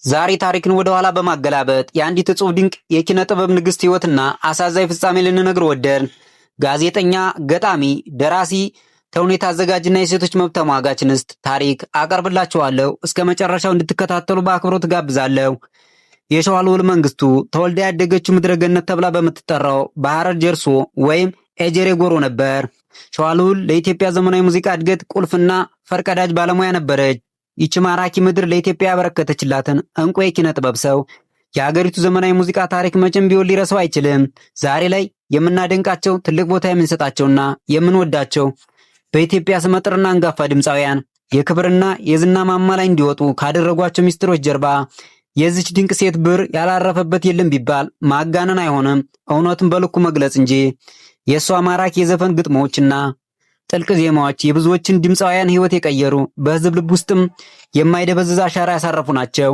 ዛሬ ታሪክን ወደ ኋላ በማገላበጥ የአንዲት እጹብ ድንቅ የኪነ ጥበብ ንግሥት ሕይወትና አሳዛኝ ፍጻሜ ልንነግር ወደድን። ጋዜጠኛ፣ ገጣሚ፣ ደራሲ፣ ተውኔት አዘጋጅና የሴቶች መብት ተሟጋች እንስት ታሪክ አቀርብላችኋለሁ። እስከ መጨረሻው እንድትከታተሉ በአክብሮት ጋብዛለሁ። የሸዋ ልዑል መንግስቱ ተወልዳ ያደገችው ምድረ ገነት ተብላ በምትጠራው በሐረር ጀርሶ ወይም ኤጀሬ ጎሮ ነበር። ሸዋ ልዑል ለኢትዮጵያ ዘመናዊ ሙዚቃ እድገት ቁልፍና ፈርቀዳጅ ባለሙያ ነበረች። ይቺ ማራኪ ምድር ለኢትዮጵያ ያበረከተችላትን እንቁ የኪነ ጥበብ ሰው የሀገሪቱ ዘመናዊ ሙዚቃ ታሪክ መቼም ቢሆን ሊረሳው አይችልም። ዛሬ ላይ የምናደንቃቸው፣ ትልቅ ቦታ የምንሰጣቸውና የምንወዳቸው በኢትዮጵያ ስመጥርና አንጋፋ ድምፃውያን የክብርና የዝና ማማ ላይ እንዲወጡ ካደረጓቸው ሚስጥሮች ጀርባ የዚች ድንቅ ሴት ብር ያላረፈበት የለም ቢባል ማጋነን አይሆንም፣ እውነቱን በልኩ መግለጽ እንጂ። የእሷ ማራኪ የዘፈን ግጥሞችና ጥልቅ ዜማዎች የብዙዎችን ድምፃውያን ሕይወት የቀየሩ፣ በሕዝብ ልብ ውስጥም የማይደበዝዝ አሻራ ያሳረፉ ናቸው።